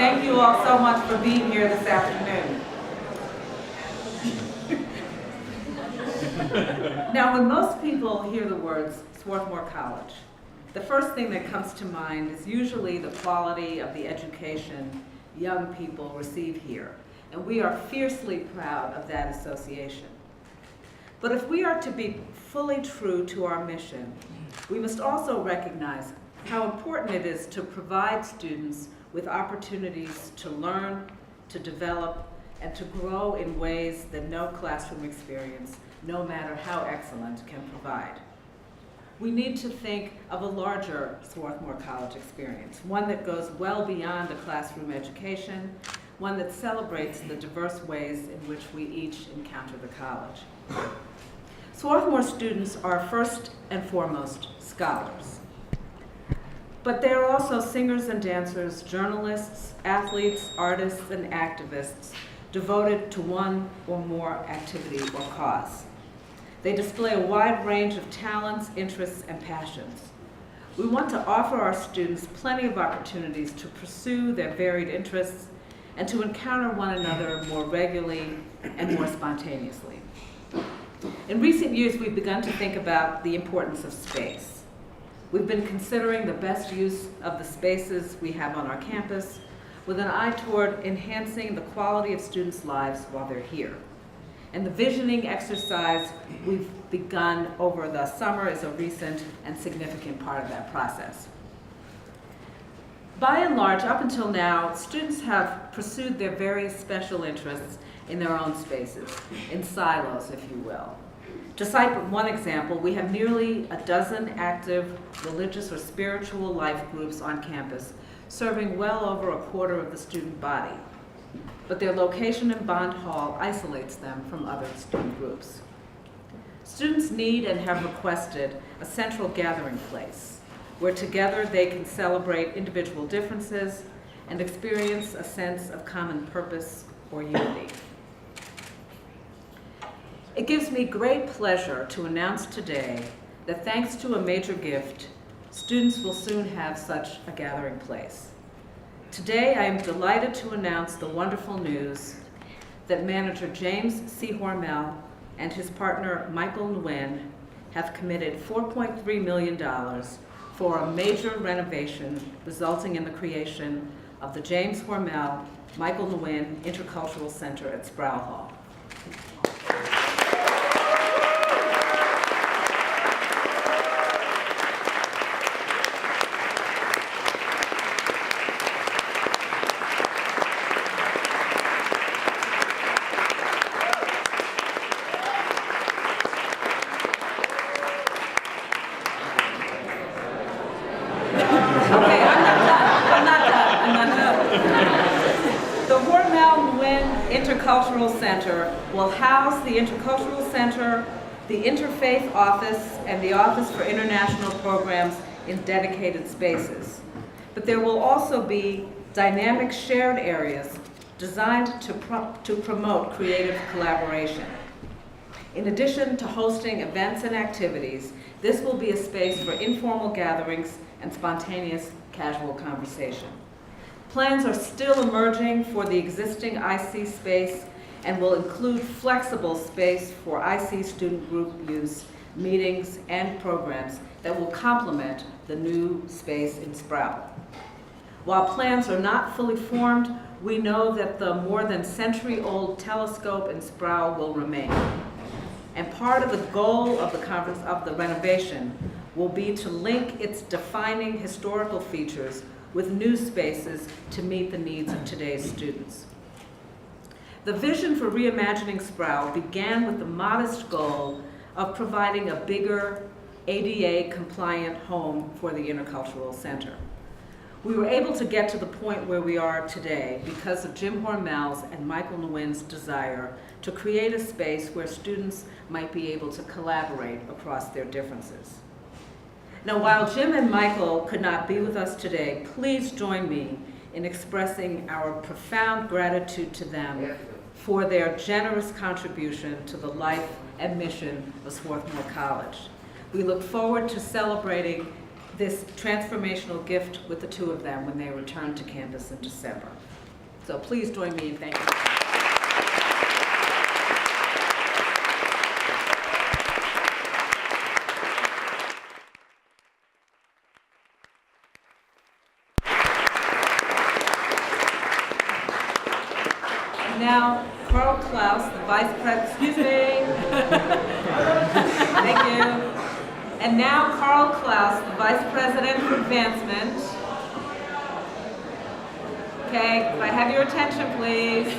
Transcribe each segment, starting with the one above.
Thank you all so much for being here this afternoon. Now, when most people hear the words Swarthmore College, the first thing that comes to mind is usually the quality of the education young people receive here, and we are fiercely proud of that association. But if we are to be fully true to our mission, we must also recognize how important it is to provide students with opportunities to learn, to develop, and to grow in ways that no classroom experience, no matter how excellent, can provide. We need to think of a larger Swarthmore College experience, one that goes well beyond a classroom education, one that celebrates the diverse ways in which we each encounter the college. Swarthmore students are first and foremost scholars. But they are also singers and dancers, journalists, athletes, artists, and activists devoted to one or more activity or cause. They display a wide range of talents, interests, and passions. We want to offer our students plenty of opportunities to pursue their varied interests and to encounter one another more regularly and more spontaneously. In recent years, we've begun to think about the importance of space. We've been considering the best use of the spaces we have on our campus with an eye toward enhancing the quality of students' lives while they're here. And the visioning exercise we've begun over the summer is a recent and significant part of that process. By and large, up until now, students have pursued their various special interests in their own spaces, in silos, if you will. To cite one example, we have nearly a dozen active religious or spiritual life groups on campus, serving well over a quarter of the student body. But their location in Bond Hall isolates them from other student groups. Students need and have requested a central gathering place where together they can celebrate individual differences and experience a sense of common purpose or unity. It gives me great pleasure to announce today that thanks to a major gift, students will soon have such a gathering place. Today, I am delighted to announce the wonderful news that manager James C. Hormel and his partner Michael Nguyen have committed $4.3 million for a major renovation resulting in the creation of the James Hormel Michael Nguyen Intercultural Center at Sproul Hall. Intercultural Center will house the Intercultural Center, the Interfaith Office, and the Office for International Programs in dedicated spaces. But there will also be dynamic shared areas designed to promote creative collaboration. In addition to hosting events and activities, this will be a space for informal gatherings and spontaneous casual conversation. Plans are still emerging for the existing IC space and will include flexible space for IC student group use, meetings, and programs that will complement the new space in Sproul. While plans are not fully formed, we know that the more than century-old telescope in Sproul will remain. And part of the goal of the renovation will be to link its defining historical features with new spaces to meet the needs of today's students. The vision for reimagining Sproul began with the modest goal of providing a bigger ADA-compliant home for the Intercultural Center. We were able to get to the point where we are today because of Jim Hormel's and Michael Nguyen's desire to create a space where students might be able to collaborate across their differences. Now, while Jim and Michael could not be with us today, please join me in expressing our profound gratitude to them for their generous contribution to the life and mission of Swarthmore College. We look forward to celebrating this transformational gift with the two of them when they return to campus in December. So please join me in thanking them. Now, Carl Klaus, the Vice President, excuse me. Thank you. And now, Carl Klaus, the Vice President for Advancement. Okay, if I have your attention, please.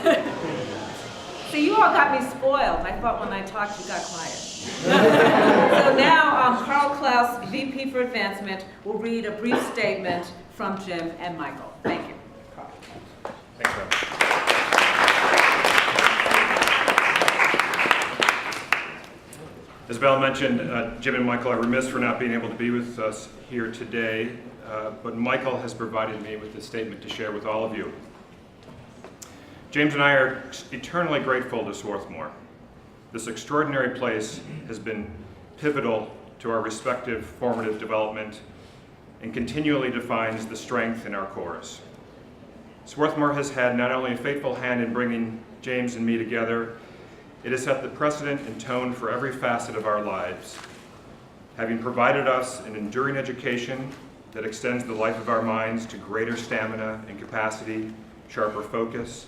See, you all got me spoiled. I thought when I talked, you got quiet. So now, Carl Klaus, VP for Advancement, will read a brief statement from Jim and Michael. Thank you. Carl. Thanks, Rob. As Val mentioned, Jim and Michael are remiss for not being able to be with us here today, but Michael has provided me with this statement to share with all of you. James and I are eternally grateful to Swarthmore. This extraordinary place has been pivotal to our respective formative development and continually defines the strength in our cores. Swarthmore has had not only a faithful hand in bringing James and me together, it has set the precedent and tone for every facet of our lives, having provided us an enduring education that extends the life of our minds to greater stamina and capacity, sharper focus,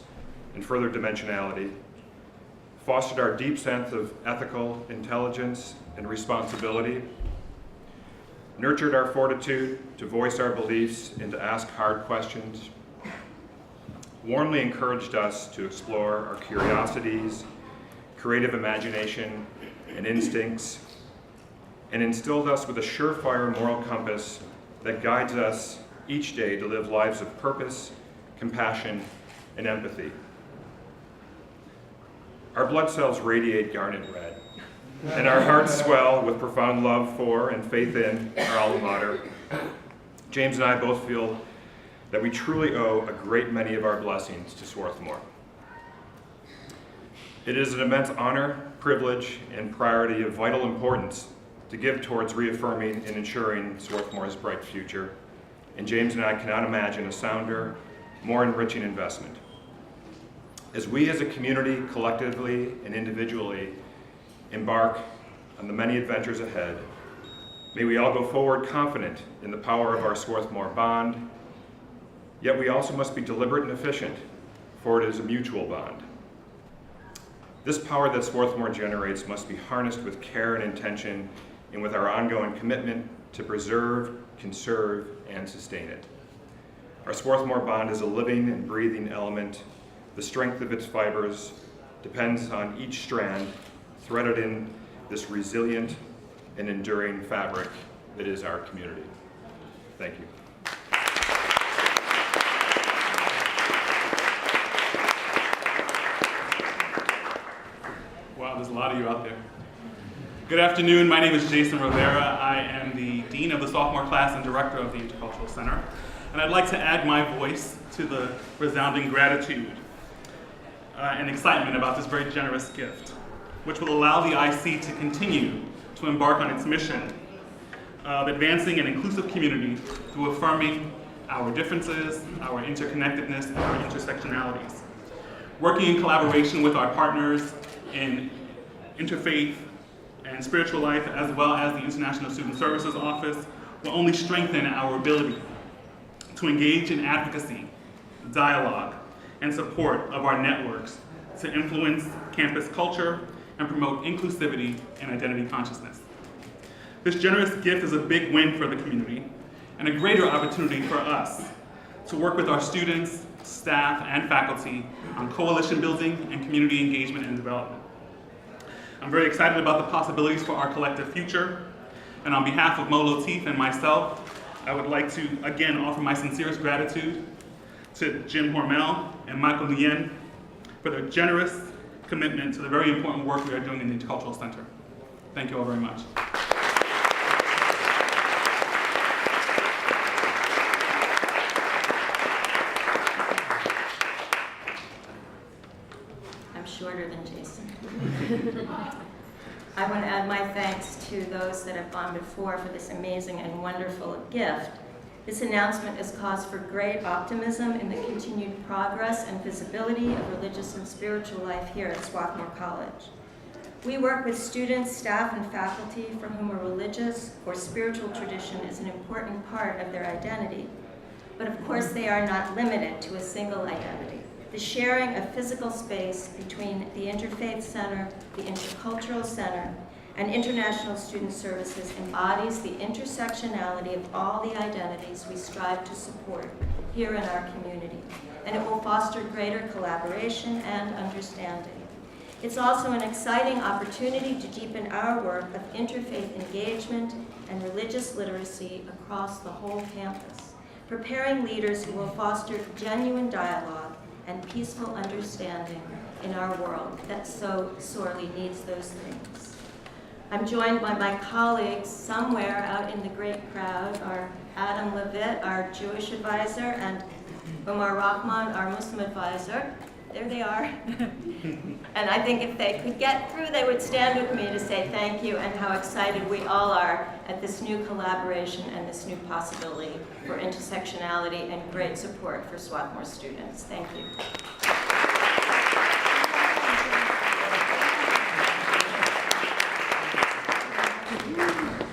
and further dimensionality, fostered our deep sense of ethical intelligence and responsibility, nurtured our fortitude to voice our beliefs and to ask hard questions, warmly encouraged us to explore our curiosities, creative imagination, and instincts, and instilled us with a surefire moral compass that guides us each day to live lives of purpose, compassion, and empathy. Our blood cells radiate garnet red, and our hearts swell with profound love for and faith in our alma mater. James and I both feel that we truly owe a great many of our blessings to Swarthmore. It is an immense honor, privilege, and priority of vital importance to give towards reaffirming and ensuring Swarthmore's bright future, and James and I cannot imagine a sounder, more enriching investment. As we as a community, collectively and individually, embark on the many adventures ahead, may we all go forward confident in the power of our Swarthmore bond, yet we also must be deliberate and efficient, for it is a mutual bond. This power that Swarthmore generates must be harnessed with care and intention and with our ongoing commitment to preserve, conserve, and sustain it. Our Swarthmore bond is a living and breathing element. The strength of its fibers depends on each strand threaded in this resilient and enduring fabric that is our community. Thank you. Wow, there's a lot of you out there. Good afternoon, my name is Jason Rivera. I am the Dean of the Sophomore class and Director of the Intercultural Center. And I'd like to add my voice to the resounding gratitude and excitement about this very generous gift, which will allow the IC to continue to embark on its mission of advancing an inclusive community through affirming our differences, our interconnectedness, and our intersectionalities. Working in collaboration with our partners in interfaith and spiritual life, as well as the International Student Services Office, will only strengthen our ability to engage in advocacy, dialogue, and support of our networks to influence campus culture and promote inclusivity and identity consciousness. This generous gift is a big win for the community and a greater opportunity for us to work with our students, staff, and faculty on coalition building and community engagement and development. I'm very excited about the possibilities for our collective future, and on behalf of Mo Latif and myself, I would like to again offer my sincerest gratitude to Jim Hormel and Michael Nguyen for their generous commitment to the very important work we are doing in the Intercultural Center. Thank you all very much. I'm shorter than Jason. I want to add my thanks to those that have gone before for this amazing and wonderful gift. This announcement is cause for great optimism in the continued progress and visibility of religious and spiritual life here at Swarthmore College. We work with students, staff, and faculty for whom a religious or spiritual tradition is an important part of their identity. But of course, they are not limited to a single identity. The sharing of physical space between the Interfaith Center, the Intercultural Center, and International Student Services embodies the intersectionality of all the identities we strive to support here in our community, and it will foster greater collaboration and understanding. It's also an exciting opportunity to deepen our work of interfaith engagement and religious literacy across the whole campus, preparing leaders who will foster genuine dialogue and peaceful understanding in our world that so sorely needs those things. I'm joined by my colleagues somewhere out in the great crowd, our Adam Levitt, our Jewish advisor, and Umar Rahman, our Muslim advisor. There they are. And I think if they could get through, they would stand with me to say thank you and how excited we all are at this new collaboration and this new possibility for intersectionality and great support for Swarthmore students. Thank you.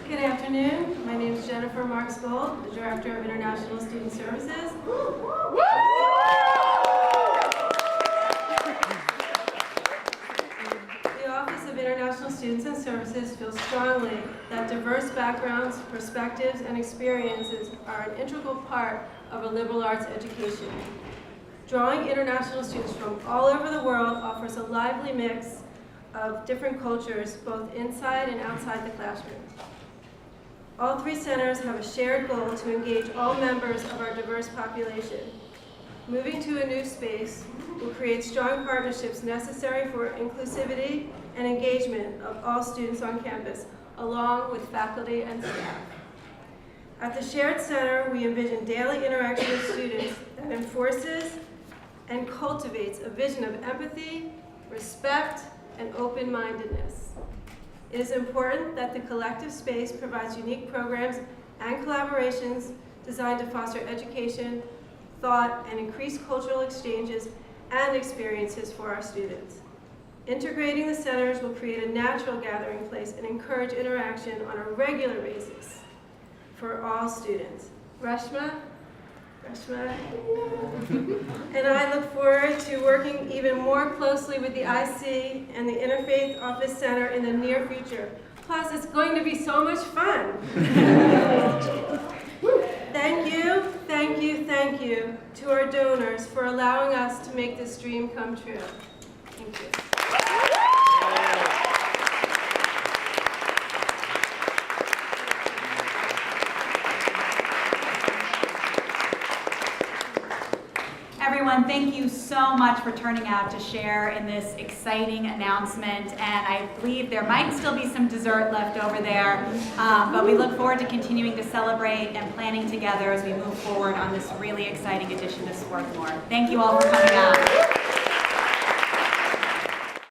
Good afternoon. My name is Jennifer Marksville, the Director of International Student Services. International Students and Services feels strongly that diverse backgrounds, perspectives, and experiences are an integral part of a liberal arts education. Drawing international students from all over the world offers a lively mix of different cultures, both inside and outside the classroom. All three centers have a shared goal to engage all members of our diverse population. Moving to a new space will create strong partnerships necessary for inclusivity and engagement of all students on campus, along with faculty and staff. At the Shared Center, we envision daily interaction with students that enforces and cultivates a vision of empathy, respect, and open-mindedness. It is important that the collective space provides unique programs and collaborations designed to foster education, thought, and increase cultural exchanges and experiences for our students. Integrating the centers will create a natural gathering place and encourage interaction on a regular basis for all students. Reshma, and I look forward to working even more closely with the IC and the Interfaith Office Center in the near future. Plus, it's going to be so much fun. Thank you to our donors for allowing us to make this dream come true. Thank you. Everyone, thank you so much for turning out to share in this exciting announcement, and I believe there might still be some dessert left over there, but we look forward to continuing to celebrate and planning together as we move forward on this really exciting edition of Swarthmore. Thank you all for coming out.